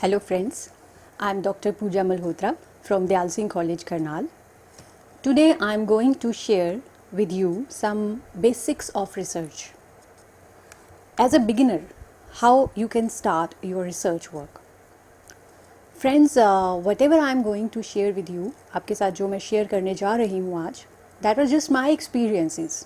Hello friends, I am Dr. Pooja Malhotra from Dayal Singh College, Karnal. Today I am going to share with you some basics of research. As a beginner, how you can start your research work. Friends, whatever I am going to share with you, आपके साथ जो मैं share करने जा रही हूँ आज, that was just my experiences.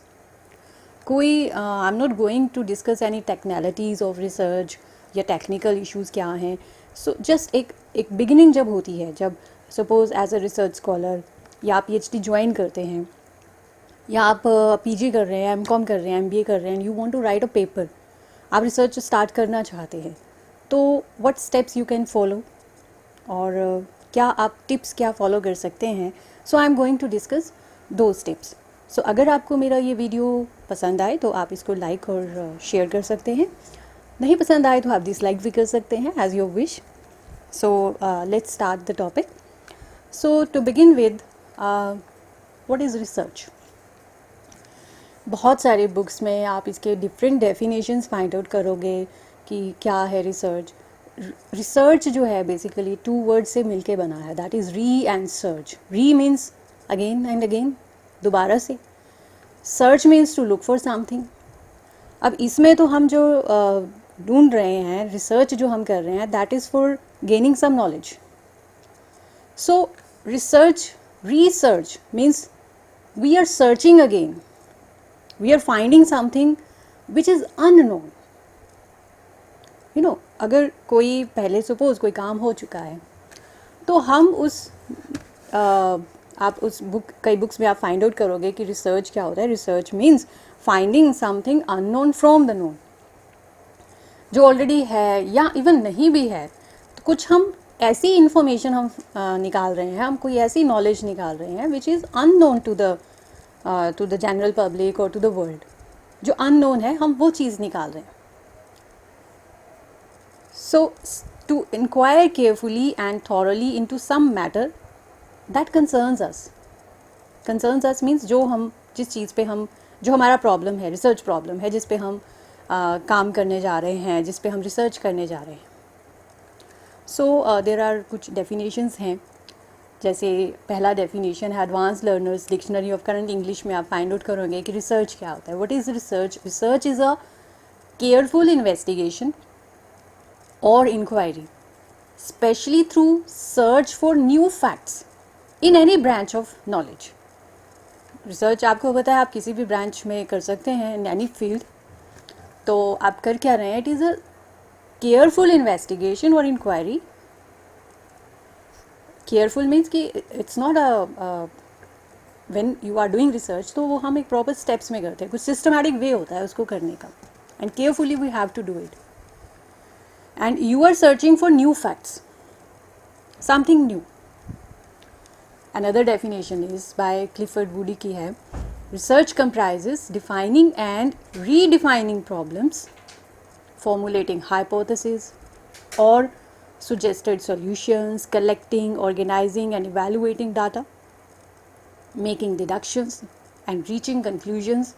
I'm not going to discuss any technicalities of research या technical issues क्या हैं. So just एक beginning जब होती है, जब suppose as a research scholar या आप PhD join करते हैं या आप PG कर रहे हैं, MCom कर रहे हैं, MBA कर रहे हैं, you want to write a paper, आप research start करना चाहते हैं, तो what steps you can follow और क्या आप टिप्स क्या फॉलो कर सकते हैं. So I am going to discuss दो टिप्स. सो अगर आपको मेरा ये वीडियो पसंद आए तो आप इसको लाइक और शेयर कर सकते हैं. नहीं पसंद आए तो आप डिसलाइक भी कर सकते हैं as your wish. So let's start the topic. So to begin with what is research. बहुत सारे बुक्स में आप इसके डिफरेंट डेफिनेशंस फाइंड आउट करोगे कि क्या है रिसर्च. रिसर्च जो है बेसिकली 2 वर्ड से मिलके बना है, that is re and search. Re means again and again, दोबारा से. Search means to look for something. अब इसमें तो हम जो ढूंढ रहे हैं, रिसर्च जो हम कर रहे हैं, that is for gaining some knowledge. So research means we are searching again, we are finding something which is unknown. You know, अगर कोई पहले सपोज कोई काम हो चुका है तो हम आप उस कई बुक्स में आप फाइंड आउट करोगे कि रिसर्च क्या होता है. Research means finding something unknown from the known. जो ऑलरेडी है या इवन नहीं भी है, तो कुछ हम ऐसी इंफॉर्मेशन हम निकाल रहे हैं, हम कोई ऐसी नॉलेज निकाल रहे हैं which is unknown to the general public और टू द वर्ल्ड. जो अननोन है हम वो चीज़ निकाल रहे हैं. So, to inquire carefully and thoroughly into some matter that concerns us. Concerns us means जिस चीज़ पे जो हमारा प्रॉब्लम है, रिसर्च प्रॉब्लम है, जिस पे हम काम करने जा रहे हैं, जिस पे हम रिसर्च करने जा रहे हैं. सो देर आर कुछ डेफिनेशंस हैं. जैसे पहला डेफिनेशन है advance learners dictionary of current English में आप फाइंड आउट करोगे कि रिसर्च क्या होता है. What is research. Research is a careful investigation or inquiry, especially through search for new facts in any branch of knowledge. Research आपको पता है आप किसी भी branch में कर सकते हैं in any field. तो आप कर क्या रहे हैं? It is a careful investigation or inquiry. Careful means कि it's not a when you are doing research, तो वो हम एक proper steps में करते हैं, कुछ systematic way होता है उसको करने का, and carefully we have to do it. And you are searching for new facts, something new. Another definition is by Clifford Woody की है, research comprises defining and redefining problems, formulating hypotheses or suggested solutions, collecting, organizing and evaluating data, making deductions and reaching conclusions,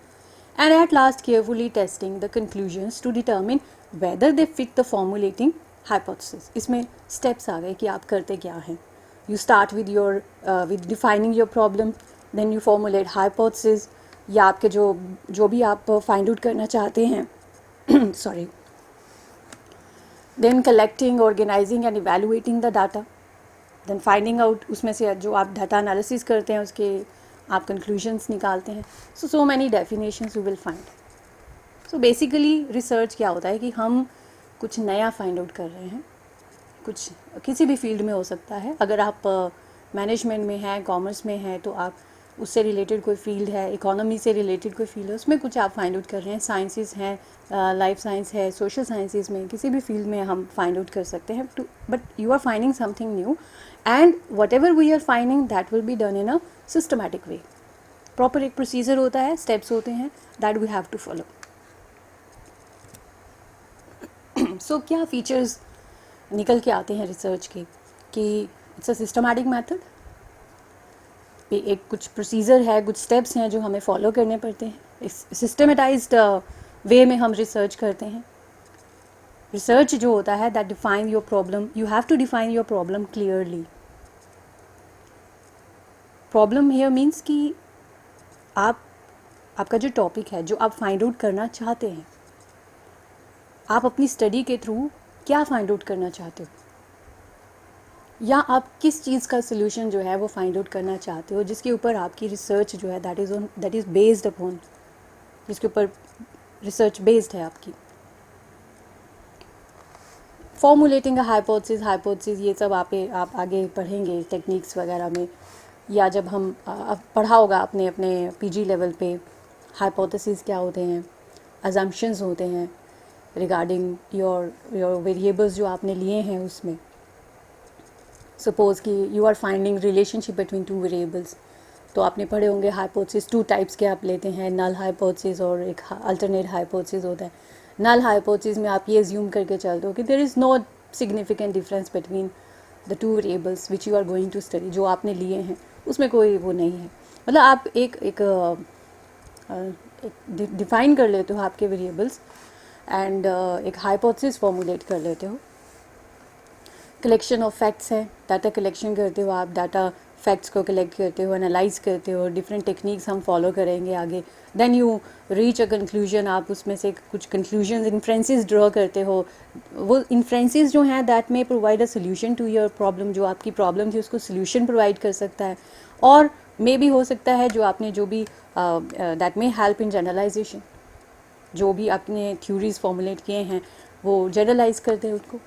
and at last carefully testing the conclusions to determine whether they fit the formulating hypothesis. इसमें steps आ गए कि आप करते क्या हैं. You start with with defining your problem, then you formulate hypothesis, या आपके जो भी आप find out करना चाहते हैं sorry, then collecting, organizing and evaluating the data, then finding out उसमें से जो आप data analysis करते हैं उसके आप conclusions निकालते हैं. So many definitions you will find. So basically research क्या होता है कि हम कुछ नया फाइंड आउट कर रहे हैं. कुछ किसी भी फील्ड में हो सकता है. अगर आप मैनेजमेंट में हैं, कॉमर्स में हैं, तो आप उससे रिलेटेड कोई फील्ड है, इकोनॉमी से रिलेटेड कोई फील्ड है, उसमें कुछ आप फाइंड आउट कर रहे हैं. साइंसेस हैं, लाइफ साइंस है, सोशल साइंसेस में, किसी भी फील्ड में हम फाइंड आउट कर सकते हैं. But you are finding something new and whatever we are finding that will be done in a systematic way. Proper एक प्रोसीजर होता है, स्टेप्स होते हैं, that we have to follow. So क्या features निकल के आते हैं रिसर्च के कि इट्स अ सिस्टमैटिक मेथड. एक कुछ प्रोसीजर है, कुछ स्टेप्स हैं जो हमें फॉलो करने पड़ते हैं. इस सिस्टमेटाइज्ड वे में हम रिसर्च करते हैं. रिसर्च जो होता है that define your problem, you have to define your problem clearly. Problem here means कि आपका जो टॉपिक है, जो आप फाइंड आउट करना चाहते हैं, आप अपनी स्टडी के थ्रू क्या फाइंड आउट करना चाहते हो, या आप किस चीज़ का सोल्यूशन जो है वो फाइंड आउट करना चाहते हो, जिसके ऊपर आपकी रिसर्च जो है दैट इज़ बेस्ड अपॉन, जिसके ऊपर रिसर्च बेस्ड है आपकी. फॉर्मुलेटिंग अ हाइपोथेसिस ये सब आप आगे पढ़ेंगे टेक्निक्स वगैरह में, या जब हम पढ़ा होगा अपने पीजी लेवल पे हाइपोथेसिस क्या होते हैं, अजम्पशंस होते हैं रिगार्डिंग योर वेरिएबल्स जो आपने लिए हैं. उसमें सपोज़ कि you are finding relationship between two variables, तो आपने पढ़े होंगे हाइपोथेसिस 2 टाइप्स के आप लेते हैं, नल हाइपोथेसिस और एक अल्टरनेट हाइपोथेसिस होता है. नल हाइपोथेसिस में आप ये एज्यूम करके चलते हो कि there is no significant difference between the two variables which you are going to study. जो आपने लिए हैं उसमें कोई वो नहीं है, मतलब आप एक डिफाइन कर लेते हो आपके वेरिएबल्स एंड एक हाइपोथेसिस फॉर्मुलेट कर लेते हो. कलेक्शन ऑफ फैक्ट्स है, डाटा कलेक्शन करते हो आप, डाटा फैक्ट्स को कलेक्ट करते हो, एनालाइज करते हो, डिफरेंट टेक्निक्स हम फॉलो करेंगे आगे. Then you reach a conclusion, आप उसमें से कुछ कंक्लूजन इन्फ्रेंसेस ड्रॉ करते हो. वो इन्फ्रेंसेस जो हैं that may provide a solution to your problem, जो आपकी प्रॉब्लम थी उसको सोल्यूशन प्रोवाइड कर सकता है. और मे भी हो सकता है जो आपने जो भी that may help in generalisation, जो भी आपने थ्योरीज फॉर्मुलेट किए हैं वो जनरलाइज करते हैं उसको.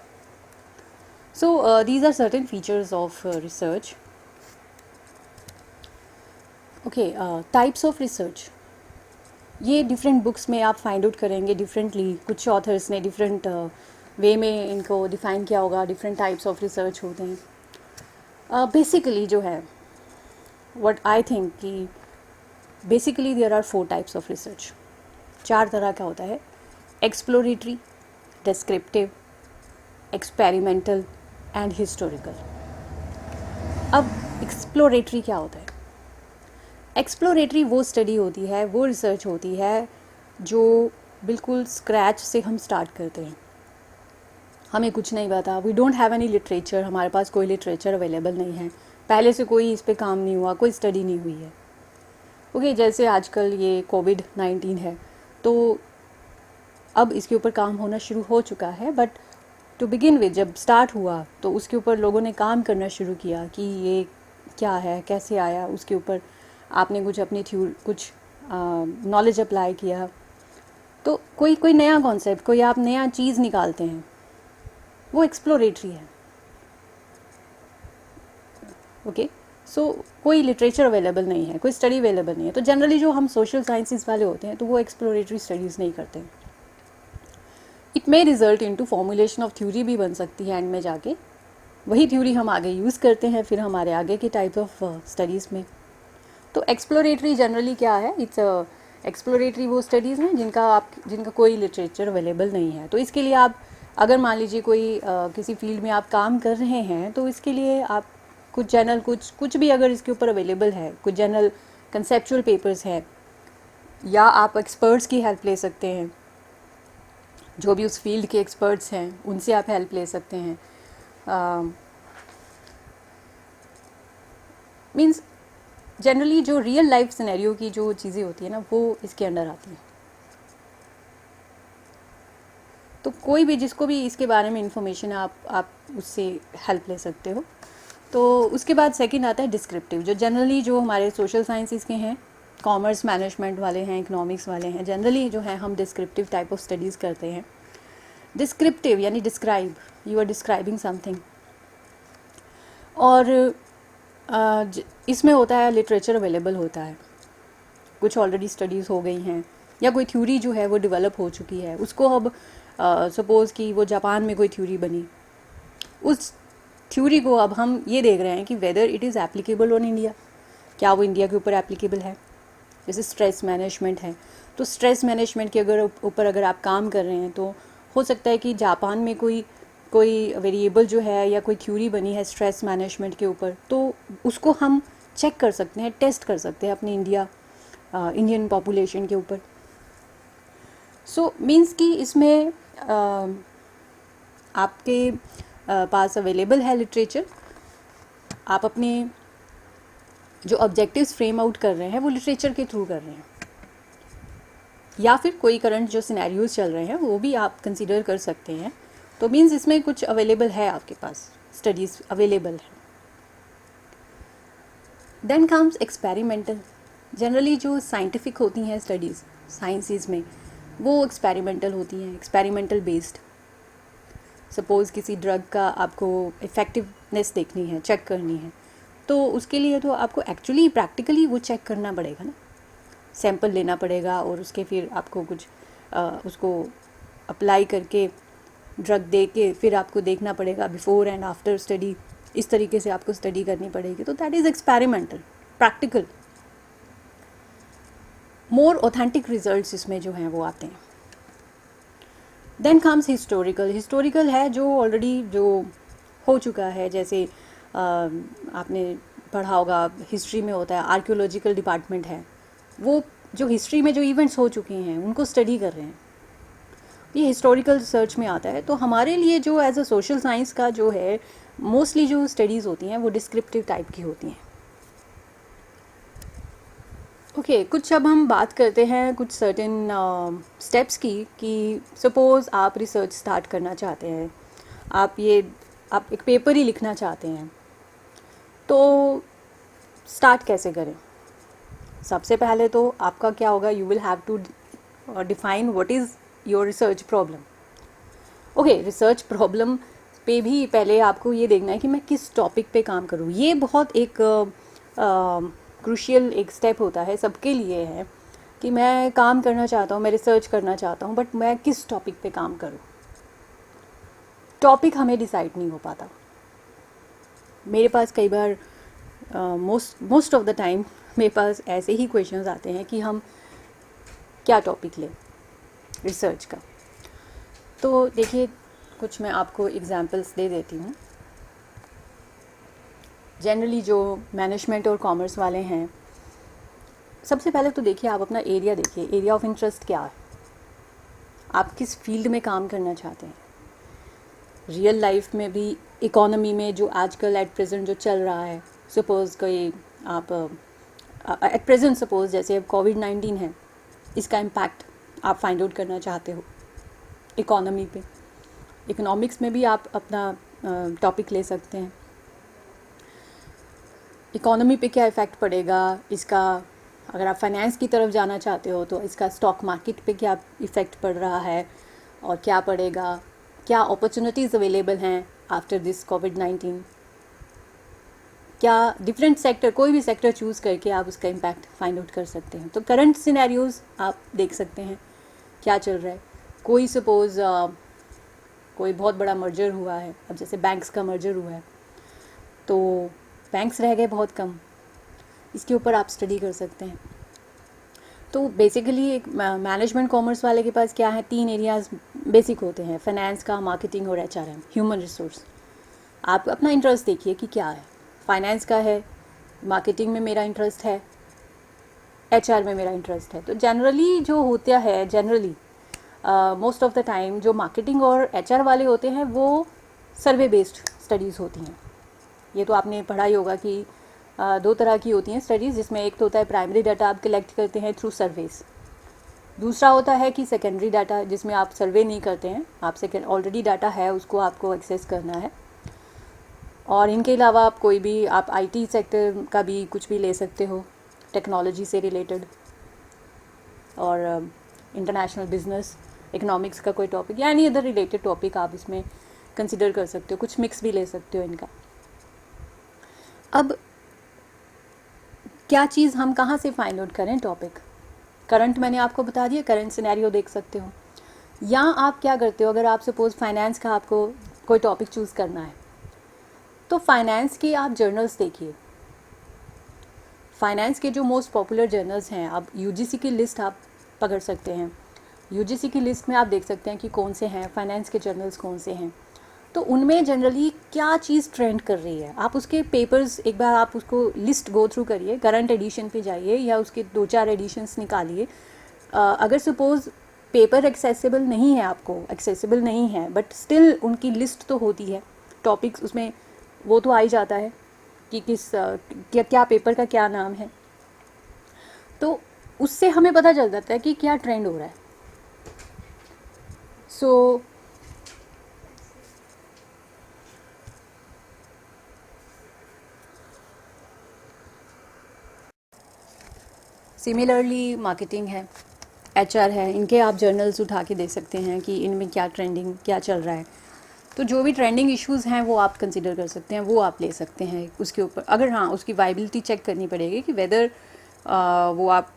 So these are certain features of research. Okay, types of research. ये different books में आप find out करेंगे differently. कुछ authors ने different way में इनको define किया होगा. different types of research होते हैं. Basically जो है what I think कि basically there are 4 types of research. 4 तरह का होता है. exploratory, descriptive, experimental and historical. अब एक्सप्लोरेटरी क्या होता है? एक्सप्लोरेटरी वो स्टडी होती है, वो रिसर्च होती है जो बिल्कुल स्क्रैच से हम स्टार्ट करते हैं. हमें कुछ नहीं पता, we don't have any literature, हमारे पास कोई लिटरेचर अवेलेबल नहीं है, पहले से कोई इस पे काम नहीं हुआ, कोई स्टडी नहीं हुई है. ओके, जैसे आजकल ये कोविड-19 है तो अब इसके ऊपर काम होना शुरू हो चुका है, बट टू बिगिन विद जब स्टार्ट हुआ तो उसके ऊपर लोगों ने काम करना शुरू किया कि ये क्या है, कैसे आया, उसके ऊपर आपने कुछ अपनी कुछ नॉलेज अप्लाई किया. तो कोई नया कॉन्सेप्ट, कोई आप नया चीज़ निकालते हैं, वो एक्सप्लोरेटरी है. ओके, सो कोई लिटरेचर अवेलेबल नहीं है, कोई स्टडी अवेलेबल नहीं है, तो जनरली जो हम सोशल साइंसेस वाले होते हैं तो वो एक्सप्लोरेटरी स्टडीज़ नहीं करते हैं. It may result into formulation of theory भी बन सकती है एंड में जाके, वही थ्योरी हम आगे यूज़ करते हैं फिर हमारे आगे के टाइप ऑफ स्टडीज़ में. तो एक्सप्लोरेटरी जनरली क्या है, इट्स एक्सप्लोरेटरी वो स्टडीज़ हैं जिनका कोई लिटरेचर अवेलेबल नहीं है. तो इसके लिए आप अगर मान लीजिए कोई किसी फील्ड में आप काम कर रहे हैं तो इसके लिए आप कुछ जर्नल कुछ भी अगर इसके ऊपर अवेलेबल है, कुछ जर्नल कंसेप्चुअल पेपर्स है, या आप एक्सपर्ट्स की हेल्प ले सकते हैं, जो भी उस फील्ड के एक्सपर्ट्स हैं उनसे आप हेल्प ले सकते हैं. मीन्स जनरली जो रियल लाइफ सिनेरियो की जो चीज़ें होती है ना वो इसके अंडर आती हैं. तो कोई भी जिसको भी इसके बारे में इंफॉर्मेशन है आप उससे हेल्प ले सकते हो. तो उसके बाद सेकंड आता है डिस्क्रिप्टिव, जो जनरली जो हमारे सोशल साइंसेस के हैं, कॉमर्स मैनेजमेंट वाले हैं, इकोनॉमिक्स वाले हैं, जनरली जो है हम डिस्क्रिप्टिव टाइप ऑफ स्टडीज़ करते हैं. डिस्क्रिप्टिव यानी describe, you are describing something. और इसमें होता है लिटरेचर अवेलेबल होता है, कुछ ऑलरेडी स्टडीज़ हो गई हैं, या कोई थ्योरी जो है वो डेवलप हो चुकी है, उसको अब सपोज़ कि वो जापान में कोई थ्योरी बनी, उस थ्योरी को अब हम ये देख रहे हैं कि whether it is applicable on India, क्या वो इंडिया के ऊपर एप्लीकेबल है. जैसे स्ट्रेस मैनेजमेंट है, तो स्ट्रेस मैनेजमेंट के ऊपर अगर आप काम कर रहे हैं तो हो सकता है कि जापान में कोई वेरिएबल जो है या कोई थ्योरी बनी है स्ट्रेस मैनेजमेंट के ऊपर, तो उसको हम चेक कर सकते हैं, टेस्ट कर सकते हैं अपनी इंडियन पॉपुलेशन के ऊपर. सो मीन्स कि इसमें आपके पास अवेलेबल है लिटरेचर, आप अपने जो ऑब्जेक्टिव्स फ्रेम आउट कर रहे हैं वो लिटरेचर के थ्रू कर रहे हैं, या फिर कोई करंट जो सिनेरियोज चल रहे हैं वो भी आप कंसीडर कर सकते हैं। तो मीन्स इसमें कुछ अवेलेबल है, आपके पास स्टडीज़ अवेलेबल है। Then comes experimental. जनरली जो साइंटिफिक होती हैं स्टडीज़ साइंसेस में, वो एक्सपेरिमेंटल होती हैं, एक्सपेरिमेंटल बेस्ड। सपोज़ किसी ड्रग का आपको इफ़ेक्टिवनेस देखनी है, चेक करनी है, तो उसके लिए तो आपको एक्चुअली प्रैक्टिकली वो चेक करना पड़ेगा ना, सैंपल लेना पड़ेगा और उसके फिर आपको कुछ उसको अप्लाई करके ड्रग दे के फिर आपको देखना पड़ेगा बिफोर एंड आफ्टर स्टडी, इस तरीके से आपको स्टडी करनी पड़ेगी। तो that is experimental, practical. More authentic results इसमें जो हैं वो आते हैं। Then comes historical. हिस्टोरिकल है जो ऑलरेडी जो हो चुका है, जैसे आपने पढ़ा होगा हिस्ट्री में होता है, आर्कियोलॉजिकल डिपार्टमेंट है, वो जो हिस्ट्री में जो इवेंट्स हो चुके हैं उनको स्टडी कर रहे हैं, ये हिस्टोरिकल रिसर्च में आता है। तो हमारे लिए जो एज अ सोशल साइंस का जो है मोस्टली जो स्टडीज़ होती हैं वो डिस्क्रिप्टिव टाइप की होती हैं। ओके, कुछ अब हम बात करते हैं कुछ सर्टेन स्टेप्स की, कि सपोज़ आप रिसर्च स्टार्ट करना चाहते हैं, आप एक पेपर ही लिखना चाहते हैं, तो स्टार्ट कैसे करें? सबसे पहले तो आपका क्या होगा, you will have to define what is your research problem. Okay, research problem पे भी पहले आपको ये देखना है कि मैं किस टॉपिक पे काम करूँ। ये बहुत एक क्रूशियल एक स्टेप होता है, सबके लिए है कि मैं काम करना चाहता हूँ, मैं रिसर्च करना चाहता हूँ, बट मैं किस टॉपिक पे काम करूँ। टॉपिक हमें डिसाइड नहीं हो पाता। मेरे पास कई बार मोस्ट ऑफ द टाइम मेरे पास ऐसे ही क्वेश्चंस आते हैं कि हम क्या टॉपिक लें रिसर्च का। तो देखिए, कुछ मैं आपको एग्जांपल्स दे देती हूँ। जनरली जो मैनेजमेंट और कॉमर्स वाले हैं, सबसे पहले तो देखिए आप अपना एरिया देखिए, एरिया ऑफ इंटरेस्ट क्या है, आप किस फील्ड में काम करना चाहते हैं। रियल लाइफ में भी, इकोनॉमी में जो आजकल एट प्रेजेंट जो चल रहा है, सपोज़ कोई आप एट प्रेजेंट सपोज़ जैसे अब कोविड-19 है, इसका इम्पैक्ट आप फाइंड आउट करना चाहते हो इकोनॉमी पे। इकोनॉमिक्स में भी आप अपना टॉपिक ले सकते हैं, इकोनॉमी पे क्या इफ़ेक्ट पड़ेगा इसका। अगर आप फाइनेंस की तरफ जाना चाहते हो तो इसका स्टॉक मार्केट पे क्या इफ़ेक्ट पड़ रहा है और क्या पड़ेगा, क्या अपॉर्चुनिटीज़ अवेलेबल हैं आफ्टर दिस कोविड-19, क्या डिफरेंट सेक्टर, कोई भी सेक्टर चूज़ करके आप उसका इम्पैक्ट फाइंड आउट कर सकते हैं। तो करंट सिनेरियोज़ आप देख सकते हैं क्या चल रहा है। कोई सपोज़ कोई बहुत बड़ा मर्जर हुआ है, अब जैसे बैंक्स का मर्जर हुआ है तो बैंक्स रह गए बहुत कम, इसके ऊपर आप स्टडी कर सकते हैं। तो बेसिकली एक मैनेजमेंट कॉमर्स वाले के पास क्या है, 3 एरियाज़ बेसिक होते हैं, फाइनेंस का, मार्केटिंग और HRM, ह्यूमन रिसोर्स। आप अपना इंटरेस्ट देखिए कि क्या है। फाइनेंस का है, मार्केटिंग में मेरा इंटरेस्ट है, HR में मेरा इंटरेस्ट है। तो जनरली जो होता है, generally most of the time जो मार्केटिंग और HR वाले होते हैं वो सर्वे बेस्ड स्टडीज़ होती हैं। ये तो आपने पढ़ा ही होगा कि 2 तरह की होती हैं स्टडीज़, जिसमें एक तो होता है प्राइमरी डाटा आप कलेक्ट करते हैं थ्रू सर्वेस, दूसरा होता है कि सेकेंडरी डाटा जिसमें आप सर्वे नहीं करते हैं, आप ऑलरेडी डाटा है उसको आपको एक्सेस करना है। और इनके अलावा आप कोई भी आप IT सेक्टर का भी कुछ भी ले सकते हो, टेक्नोलॉजी से रिलेटेड, और इंटरनेशनल बिजनेस, इकोनॉमिक्स का कोई टॉपिक या एनी अदर रिलेटेड टॉपिक आप इसमें कंसिडर कर सकते हो, कुछ मिक्स भी ले सकते हो इनका। अब क्या चीज़ हम कहाँ से फाइंड आउट करें टॉपिक? करंट मैंने आपको बता दिया, करंट सिनेरियो देख सकते हो। या आप क्या करते हो, अगर आप सपोज़ फाइनेंस का आपको कोई टॉपिक चूज़ करना है तो फाइनेंस के आप जर्नल्स देखिए। फाइनेंस के जो मोस्ट पॉपुलर जर्नल्स हैं, आप UGC की लिस्ट आप पकड़ सकते हैं। UGC की लिस्ट में आप देख सकते हैं कि कौन से हैं फाइनेंस के जर्नल्स, कौन से हैं। तो उनमें जनरली क्या चीज़ ट्रेंड कर रही है, आप उसके पेपर्स एक बार आप उसको लिस्ट गो थ्रू करिए, करंट एडिशन पे जाइए या उसके 2-4 एडिशंस निकालिए। अगर सपोज़ पेपर एक्सेसिबल नहीं है, आपको एक्सेसिबल नहीं है, बट स्टिल उनकी लिस्ट तो होती है टॉपिक्स, उसमें वो तो आ ही जाता है कि किस क्या क्या पेपर का क्या नाम है, तो उससे हमें पता चल जाता है कि क्या ट्रेंड हो रहा है. सो सिमिलरली मार्केटिंग है, एचआर है, इनके आप जर्नल्स उठा के देख सकते हैं कि इनमें क्या ट्रेंडिंग क्या चल रहा है. तो जो भी ट्रेंडिंग इश्यूज़ हैं वो आप कंसिडर कर सकते हैं, वो आप ले सकते हैं उसके ऊपर. अगर हाँ, उसकी वाइबिलिटी चेक करनी पड़ेगी कि वेदर वो आप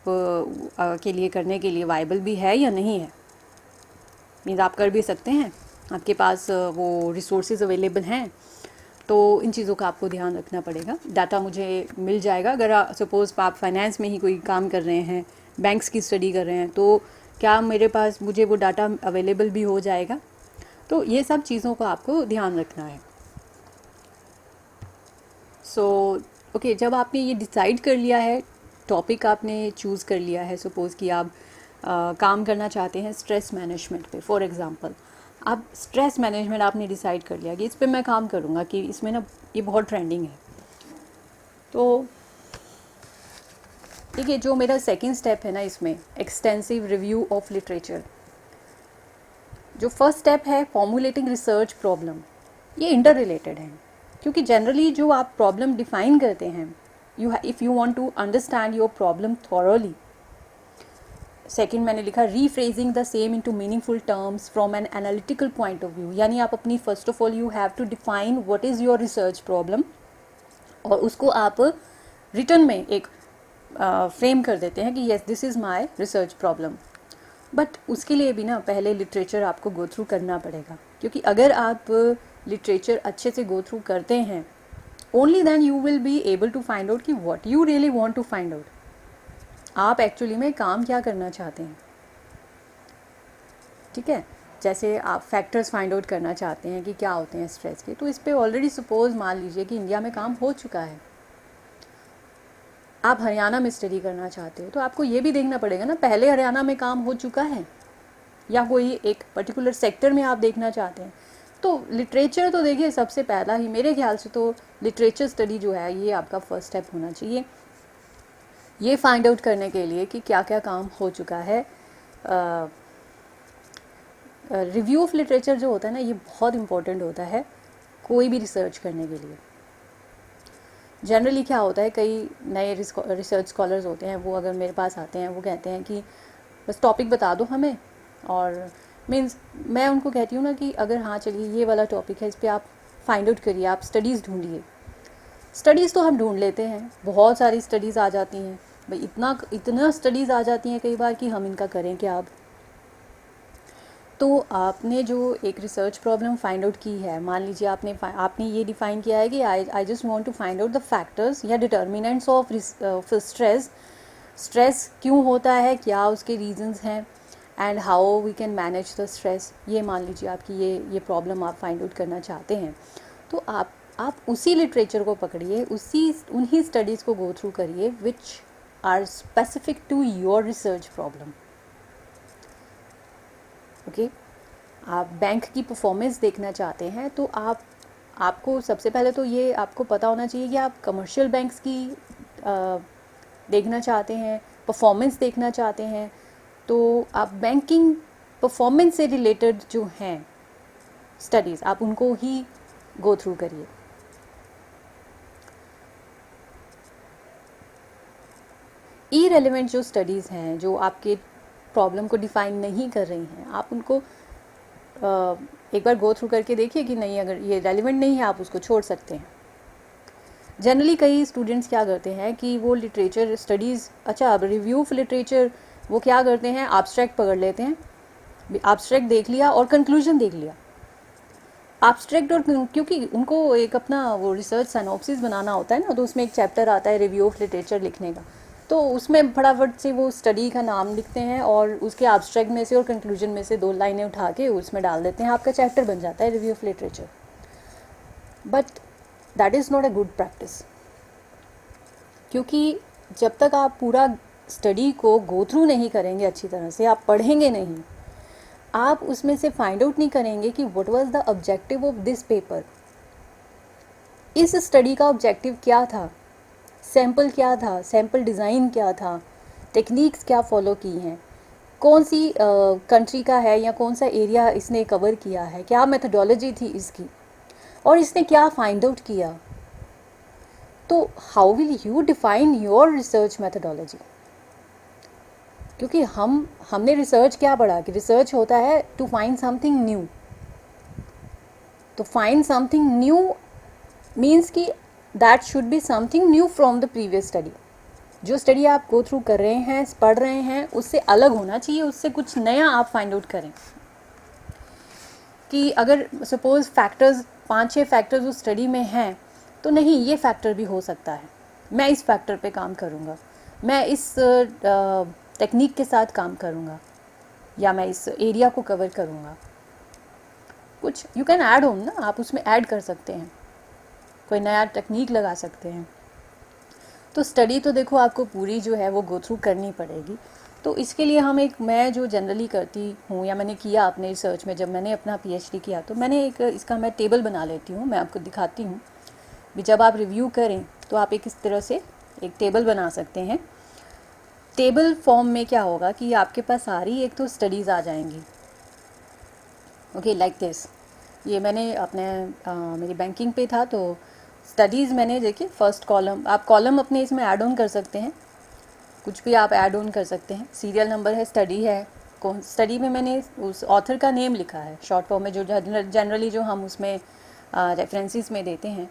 के लिए करने के लिए वाइबल भी है या नहीं है. मीन्स आप कर भी सकते हैं, आपके पास वो रिसोर्सेज अवेलेबल हैं, तो इन चीज़ों का आपको ध्यान रखना पड़ेगा. डाटा मुझे मिल जाएगा. अगर सपोज़ आप फाइनेंस में ही कोई काम कर रहे हैं, बैंक्स की स्टडी कर रहे हैं, तो क्या मेरे पास मुझे वो डाटा अवेलेबल भी हो जाएगा. तो ये सब चीज़ों का आपको ध्यान रखना है. सो ओके, जब आपने ये डिसाइड कर लिया है, टॉपिक आपने चूज़ कर लिया है, सपोज़ कि आप काम करना चाहते हैं स्ट्रेस मैनेजमेंट पे, फॉर एग्ज़ाम्पल आप स्ट्रेस मैनेजमेंट आपने डिसाइड कर लिया कि इस पे मैं काम करूँगा, कि इसमें ना ये बहुत ट्रेंडिंग है. तो देखिए, जो मेरा सेकंड स्टेप है ना इसमें, एक्सटेंसिव रिव्यू ऑफ लिटरेचर. जो फर्स्ट स्टेप है फॉर्मुलेटिंग रिसर्च प्रॉब्लम, ये इंटर रिलेटेड है, क्योंकि जनरली जो आप प्रॉब्लम डिफाइन करते हैं, if you want to understand your problem thoroughly. Second मैंने लिखा rephrasing the same into meaningful terms from an analytical point of view. यानी आप अपनी first of all you have to define what is your research problem, और उसको आप return में एक फ्रेम कर देते हैं कि yes this is my research problem. But उसके लिए भी ना पहले लिटरेचर आपको गो थ्रू करना पड़ेगा, क्योंकि अगर आप लिटरेचर अच्छे से गो थ्रू करते हैं, only then you will be able to find out कि what you really want to find out. आप एक्चुअली में काम क्या करना चाहते हैं. ठीक है, जैसे आप फैक्टर्स फाइंड आउट करना चाहते हैं कि क्या होते हैं स्ट्रेस के, तो इस पर ऑलरेडी सपोज मान लीजिए कि इंडिया में काम हो चुका है. आप हरियाणा में स्टडी करना चाहते हो, तो आपको ये भी देखना पड़ेगा ना पहले हरियाणा में काम हो चुका है, या कोई एक पर्टिकुलर सेक्टर में आप देखना चाहते हैं. तो लिटरेचर तो देखिए सबसे पहला ही मेरे ख्याल से तो लिटरेचर स्टडी जो है ये आपका फर्स्ट स्टेप होना चाहिए, ये फाइंड आउट करने के लिए कि क्या क्या काम हो चुका है. रिव्यू ऑफ लिटरेचर जो होता है ना, ये बहुत इंपॉर्टेंट होता है कोई भी रिसर्च करने के लिए. जनरली क्या होता है, कई नए रिसर्च स्कॉलर्स होते हैं, वो अगर मेरे पास आते हैं वो कहते हैं कि बस टॉपिक बता दो हमें, और मीन्स मैं उनको कहती हूँ ना कि अगर हाँ चलिए ये वाला टॉपिक है, इस पर आप फाइंड आउट करिए, आप स्टडीज़ ढूंढिए. स्टडीज़ तो हम ढूंढ लेते हैं, बहुत सारी स्टडीज़ आ जाती हैं भाई, इतना स्टडीज़ आ जाती हैं कई बार कि हम इनका करें क्या अब. तो आपने जो एक रिसर्च प्रॉब्लम फाइंड आउट की है, मान लीजिए आपने ये डिफ़ाइन किया है कि I just want to find out the factors या डिटर्मिनेंट्स ऑफ स्ट्रेस. स्ट्रेस क्यों होता है, क्या उसके रीजंस हैं, and how we can manage the stress. ये मान लीजिए आपकी ये प्रॉब्लम आप फाइंड आउट करना चाहते हैं, तो आप उसी लिटरेचर को पकड़िए, उन्हीं स्टडीज़ को गो थ्रू करिए which are specific to your research problem. Okay, आप बैंक की परफॉर्मेंस देखना चाहते हैं, तो आपको सबसे पहले तो ये आपको पता होना चाहिए कि आप कमर्शियल बैंक्स की देखना चाहते हैं, परफॉर्मेंस देखना चाहते हैं. तो आप बैंकिंग परफॉर्मेंस से रिलेटेड जो हैं स्टडीज़, आप उनको ही गो थ्रू करिए. इरेलेवेंट जो स्टडीज़ हैं, जो आपके प्रॉब्लम को डिफ़ाइन नहीं कर रही हैं, आप उनको एक बार गो थ्रू करके देखिए कि नहीं, अगर ये रेलिवेंट नहीं है आप उसको छोड़ सकते हैं. जनरली कई स्टूडेंट्स क्या करते हैं कि वो लिटरेचर स्टडीज़, अच्छा अब रिव्यू ऑफ लिटरेचर, वो क्या करते हैं, एब्स्ट्रैक्ट पकड़ लेते हैं, एब्स्ट्रैक्ट देख लिया और कंक्लूजन देख लिया. एब्स्ट्रैक्ट और क्योंकि उनको एक अपना वो रिसर्च सिनॉप्सिस बनाना होता है ना, तो उसमें एक चैप्टर आता है रिव्यू ऑफ लिटरेचर लिखने का, तो उसमें फटाफट से वो स्टडी का नाम लिखते हैं और उसके एब्स्ट्रैक्ट में से और कंक्लूजन में से 2 लाइनें उठा के उसमें डाल देते हैं, आपका चैप्टर बन जाता है review of literature. But that is not a good practice, क्योंकि जब तक आप पूरा स्टडी को गो थ्रू नहीं करेंगे अच्छी तरह से, आप पढ़ेंगे नहीं, आप उसमें से फाइंड आउट नहीं करेंगे कि what was the objective of this paper, इस स्टडी का ऑब्जेक्टिव क्या था, सैम्पल क्या था, सैम्पल डिज़ाइन क्या था, टेक्निक्स क्या फॉलो की हैं, कौन सी कंट्री का है या कौन सा एरिया इसने कवर किया है, क्या मेथडोलॉजी थी इसकी, और इसने क्या फाइंड आउट किया। तो how will you define your research methodology? क्योंकि हमने रिसर्च क्या पढ़ा कि रिसर्च होता है टू फाइंड समथिंग न्यू। तो फाइंड समथिंग न्यू मीन्स कि that should be something new from the previous study. जो स्टडी आप गो थ्रू कर रहे हैं, पढ़ रहे हैं, उससे अलग होना चाहिए, उससे कुछ नया आप फाइंड आउट करें। कि अगर सपोज फैक्टर्स 5-6 फैक्टर्स उस स्टडी में हैं, तो नहीं, ये फैक्टर भी हो सकता है, मैं इस फैक्टर पे काम करूँगा, मैं इस टेक्निक के साथ काम करूँगा, या मैं इस एरिया को कवर करूँगा। कुछ यू कैन ऐड ऑन ना, आप उसमें ऐड कर सकते हैं, कोई नया टेक्निक लगा सकते हैं। तो स्टडी तो देखो आपको पूरी जो है वो गो थ्रू करनी पड़ेगी। तो इसके लिए मैं जो जनरली करती हूँ या मैंने किया अपने रिसर्च में, जब मैंने अपना पीएचडी किया तो मैंने इसका मैं टेबल बना लेती हूँ, मैं आपको दिखाती हूँ भी। जब आप रिव्यू करें तो आप इस तरह से एक टेबल बना सकते हैं। टेबल फॉर्म में क्या होगा कि आपके पास सारी एक तो स्टडीज़ आ जाएंगी, ओके, लाइक दिस। ये मैंने अपने मेरी बैंकिंग पे था, तो स्टडीज़ मैंने देखिए फर्स्ट कॉलम, आप कॉलम अपने इसमें ऐड ऑन कर सकते हैं, कुछ भी आप ऐड ऑन कर सकते हैं। सीरियल नंबर है, स्टडी है, कौन स्टडी में मैंने उस ऑथर का नेम लिखा है शॉर्ट फॉर्म में, जो जनरली जो हम उसमें रेफरेंसेस में देते हैं।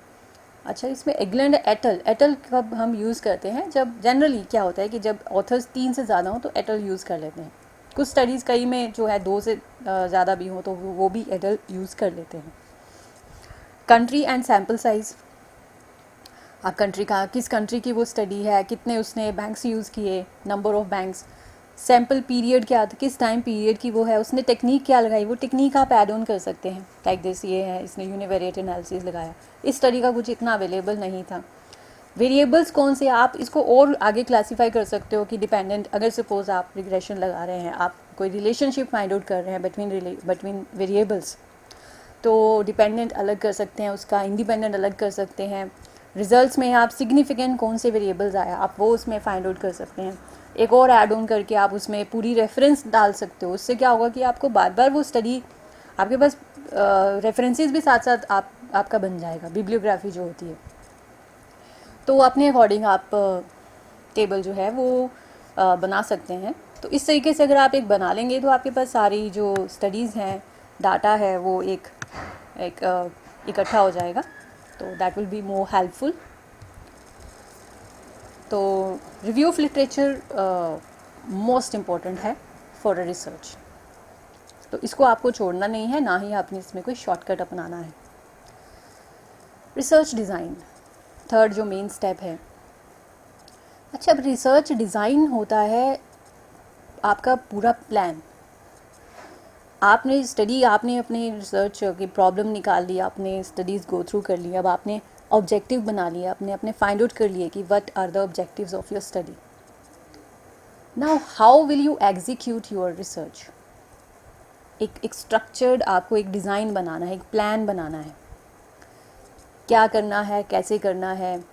अच्छा, इसमें एगलैंड एटल कब हम यूज़ करते हैं? जब जनरली क्या होता है कि जब ऑथर्स 3 से ज़्यादा हो तो एटल यूज़ कर लेते हैं। कुछ स्टडीज़ कई में जो है 2 से ज़्यादा भी हो तो वो भी एटल यूज़ कर लेते हैं। कंट्री एंड सैम्पल साइज़, आप कंट्री का, किस कंट्री की वो स्टडी है, कितने उसने बैंक्स यूज़ किए, number of banks, sample period क्या था, किस टाइम पीरियड की वो है, उसने टेक्निक क्या लगाई, वो टेक्निक आप ऐड ऑन कर सकते हैं। लाइक दिस, ये है, इसने यूनिवेरिएट एनालिसिस लगाया, इस स्टडी का कुछ इतना अवेलेबल नहीं था। वेरिएबल्स कौन से, आप इसको और आगे क्लासीफाई कर सकते हो कि डिपेंडेंट, अगर सपोज आप रिग्रेशन लगा रहे हैं, आप कोई रिलेशनशिप फाइंड आउट कर रहे हैं बिटवीन वेरिएबल्स, तो डिपेंडेंट अलग कर सकते हैं उसका, इंडिपेंडेंट अलग कर सकते हैं। रिजल्ट्स में आप सिग्निफिकेंट कौन से वेरिएबल्स आया, आप वो उसमें फाइंड आउट कर सकते हैं। एक और ऐड ऑन करके आप उसमें पूरी रेफरेंस डाल सकते हो। उससे क्या होगा कि आपको बार बार वो स्टडी, आपके पास रेफरेंसेस भी साथ साथ आपका बन जाएगा, बिब्लियोग्राफी जो होती है। तो अपने अकॉर्डिंग आप टेबल जो है वो बना सकते हैं। तो इस तरीके से अगर आप एक बना लेंगे तो आपके पास सारी जो स्टडीज़ हैं, डाटा है, वो एक इकट्ठा हो जाएगा, तो that will be more helpful. तो review of literature most important है फॉर अ रिसर्च, तो इसको आपको छोड़ना नहीं है, ना ही आपने इसमें कोई शॉर्टकट अपनाना है। रिसर्च डिज़ाइन, थर्ड जो मेन स्टेप है। अच्छा, अब रिसर्च डिज़ाइन होता है आपका पूरा प्लान। आपने अपने रिसर्च की प्रॉब्लम निकाल लिया, आपने स्टडीज़ गो थ्रू कर लिया, अब आपने ऑब्जेक्टिव बना लिया, आपने अपने फाइंड आउट कर लिए कि what are the objectives of your study. Now how will you execute your research? एक स्ट्रक्चर्ड आपको एक डिज़ाइन बनाना है, एक प्लान बनाना है, क्या करना है, कैसे करना है,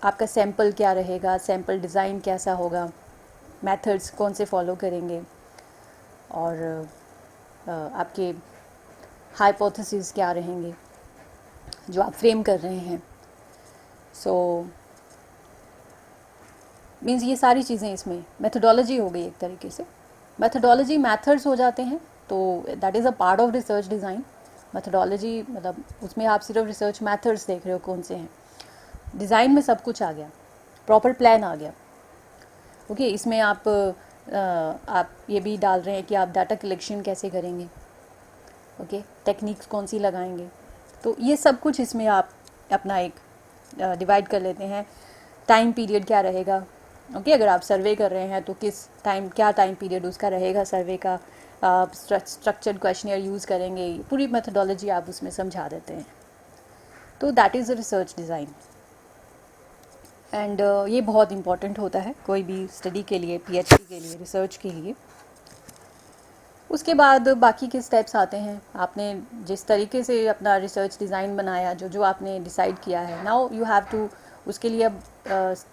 आपका सैम्पल क्या रहेगा, सैम्पल डिज़ाइन कैसा होगा, मेथड्स कौन से फॉलो करेंगे, और आपके हाइपोथेसिस क्या रहेंगे जो आप फ्रेम कर रहे हैं। सो मीन्स ये सारी चीज़ें इसमें मेथडोलॉजी हो गई एक तरीके से। मेथडोलॉजी मेथड्स हो जाते हैं, तो that is a part of research design. Methodology मतलब उसमें आप सिर्फ रिसर्च मेथड्स देख रहे हो कौन से हैं। डिज़ाइन में सब कुछ आ गया, प्रॉपर प्लान आ गया। ओके, इसमें आप ये भी डाल रहे हैं कि आप डाटा कलेक्शन कैसे करेंगे, ओके, टेक्निक्स कौन सी लगाएंगे, तो ये सब कुछ इसमें आप अपना एक डिवाइड कर लेते हैं। टाइम पीरियड क्या रहेगा, ओके, अगर आप सर्वे कर रहे हैं तो क्या टाइम पीरियड उसका रहेगा सर्वे का, स्ट्रक्चर्ड क्वेश्चनियर यूज़ करेंगे, पूरी मेथडोलॉजी आप उसमें समझा देते हैं। तो that is a research design, and ये बहुत इम्पॉर्टेंट होता है कोई भी स्टडी के लिए, पीएचडी के लिए, रिसर्च के लिए। उसके बाद बाकी के स्टेप्स आते हैं। आपने जिस तरीके से अपना रिसर्च डिज़ाइन बनाया, जो आपने डिसाइड किया है, नाउ यू हैव टू, उसके लिए अब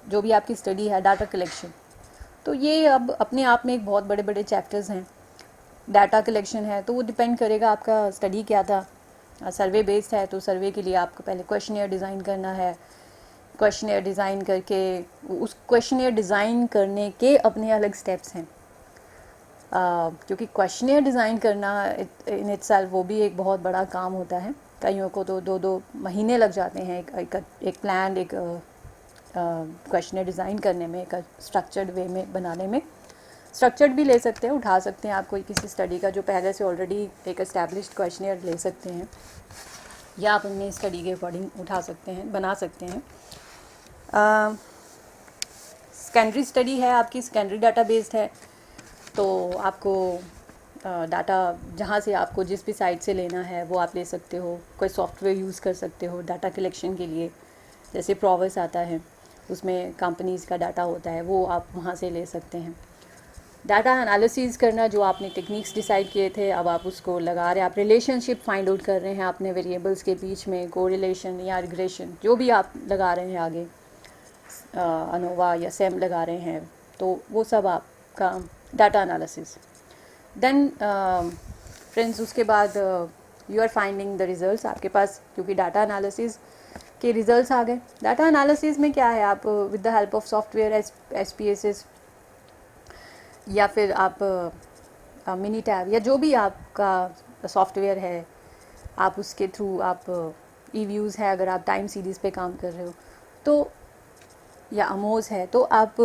जो भी आपकी स्टडी है, डाटा कलेक्शन, तो ये अब अपने आप में एक बहुत बड़े बड़े चैप्टर्स हैं। डाटा कलेक्शन है तो वो डिपेंड करेगा आपका स्टडी क्या था। सर्वे बेस्ड है तो सर्वे के लिए आपको पहले क्वेश्चनियर डिज़ाइन करना है। क्वेश्चनियर डिज़ाइन करके, उस क्वेश्चनियर डिज़ाइन करने के अपने अलग स्टेप्स हैं, क्योंकि क्वेश्चनियर डिज़ाइन करना इन इटसेल्फ वो भी एक बहुत बड़ा काम होता है। कईयों को तो 2-2 महीने लग जाते हैं एक प्लान, एक क्वेश्चनियर डिज़ाइन करने में, एक स्ट्रक्चर्ड वे में बनाने में। स्ट्रक्चर्ड भी ले सकते हैं, उठा सकते हैं आप कोई किसी स्टडी का जो पहले से ऑलरेडी एक एस्टैब्लिश्ड क्वेश्चनियर ले सकते हैं, या आप अपनी स्टडी के अकॉर्डिंग उठा सकते हैं, बना सकते हैं। सेकेंडरी स्टडी है आपकी, सेकेंडरी डाटा बेस्ड है, तो आपको डाटा जहाँ से आपको जिस भी साइट से लेना है वो आप ले सकते हो। कोई सॉफ्टवेयर यूज़ कर सकते हो डाटा कलेक्शन के लिए, जैसे प्रोवस आता है, उसमें कंपनीज़ का डाटा होता है, वो आप वहाँ से ले सकते हैं। डाटा एनालिसिस करना, जो आपने टेक्निक्स डिसाइड किए थे, अब आप उसको लगा रहे हैं, आप रिलेशनशिप फाइंड आउट कर रहे हैं अपने वेरिएबल्स के बीच में, कोरिलेशन या रिग्रेशन, जो भी आप लगा रहे हैं आगे, अनोवा या सेम लगा रहे हैं, तो वो सब आपका डाटा एनालिसिस। देन फ्रेंड्स, उसके बाद you are finding the results आपके पास, क्योंकि डाटा एनालिसिस के रिजल्ट्स आ गए। डाटा एनालिसिस में क्या है, आप with the help of software SPSS या फिर आप मिनी टैब या जो भी आपका सॉफ्टवेयर है, आप उसके थ्रू, आप eViews है अगर आप टाइम सीरीज़ पे काम कर रहे हो तो, या अमोज है, तो आप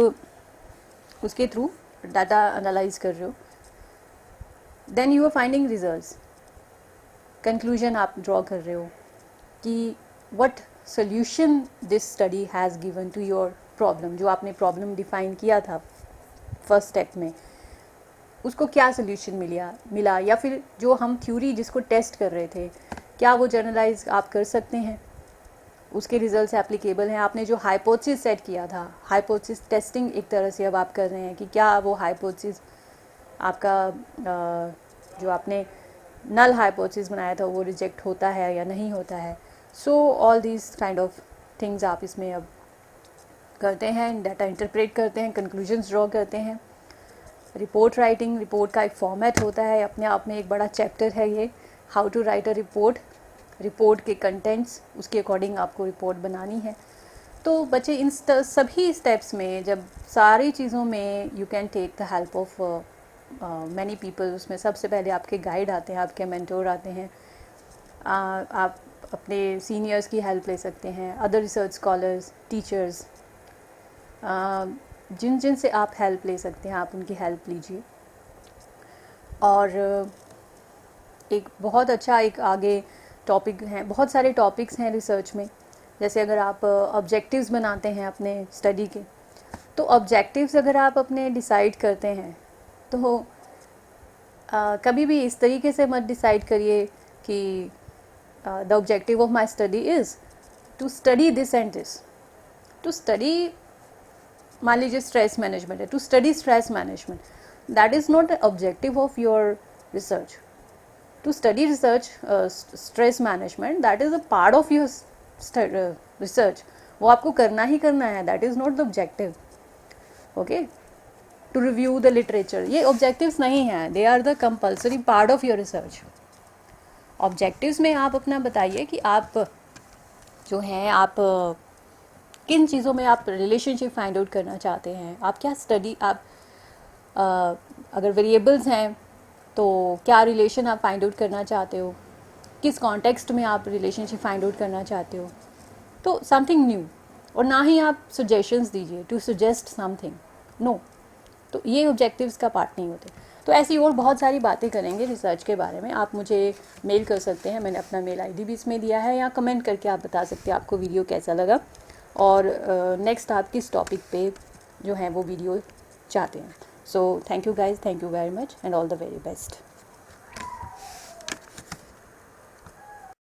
उसके थ्रू डाटा एनालाइज कर रहे हो। Then you are finding results, conclusion आप ड्रॉ कर रहे हो कि what solution this study has given to your problem. जो आपने प्रॉब्लम डिफाइन किया था फर्स्ट स्टेप में, उसको क्या सोल्यूशन मिला, या फिर जो हम थ्योरी जिसको टेस्ट कर रहे थे, क्या वो जनरलाइज आप कर सकते हैं, उसके रिजल्ट्स एप्लीकेबल हैं। आपने जो हाइपोथेसिस सेट किया था, हाइपोथेसिस टेस्टिंग एक तरह से अब आप कर रहे हैं कि क्या वो हाइपोथेसिस आपका जो आपने नल हाइपोथेसिस बनाया था वो रिजेक्ट होता है या नहीं होता है। So all these kind of things आप इसमें अब करते हैं, डाटा इंटरप्रेट करते हैं, कंक्लूजन्स ड्रॉ करते हैं। रिपोर्ट राइटिंग, रिपोर्ट का एक फॉर्मेट होता है, अपने आप में एक बड़ा चैप्टर है ये, how to write a report. Report के कंटेंट्स, उसके अकॉर्डिंग आपको रिपोर्ट बनानी है। तो बच्चे इन सभी स्टेप्स में, जब सारी चीज़ों में you can take the help of many people. उसमें सबसे पहले आपके गाइड आते हैं, आपके मेंटोर आते हैं, आप अपने सीनियर्स की हेल्प ले सकते हैं, अदर रिसर्च स्कॉलर्स, टीचर्स, जिन से आप हेल्प ले सकते हैं, आप उनकी हेल्प लीजिए। और एक बहुत अच्छा एक आगे टॉपिक है, बहुत सारे टॉपिक्स हैं रिसर्च में। जैसे अगर आप ऑब्जेक्टिव्स बनाते हैं अपने स्टडी के, तो ऑब्जेक्टिव्स अगर आप अपने डिसाइड करते हैं तो कभी भी इस तरीके से मत डिसाइड करिए कि the objective of my study is to study this and this. To study, मान लीजिए स्ट्रेस मैनेजमेंट है, to study stress management, that is not the objective of your research. To study research, stress management, that is a part of your research. वो आपको करना ही करना है, that is not the objective. Okay? To review the literature, ये objectives नहीं हैं, they are the compulsory part of your research. Objectives में आप अपना बताइए कि आप जो हैं, आप किन चीज़ों में आप रिलेशनशिप फाइंड आउट करना चाहते हैं, आप क्या स्टडी, आप अगर वेरिएबल्स हैं तो क्या रिलेशन आप फाइंड आउट करना चाहते हो, किस कॉन्टेक्स्ट में आप रिलेशनशिप फाइंड आउट करना चाहते हो, तो समथिंग न्यू। और ना ही आप सजेशंस दीजिए टू सजेस्ट समथिंग, नो, तो ये ऑब्जेक्टिव्स का पार्ट नहीं होते। तो ऐसी और बहुत सारी बातें करेंगे रिसर्च के बारे में। आप मुझे मेल कर सकते हैं, मैंने अपना मेल ID भी इसमें दिया है, या कमेंट करके आप बता सकते हैं आपको वीडियो कैसा लगा, और नेक्स्ट आप किस टॉपिक पे जो है वो वीडियो चाहते हैं। So thank you guys, thank you very much, and all the very best.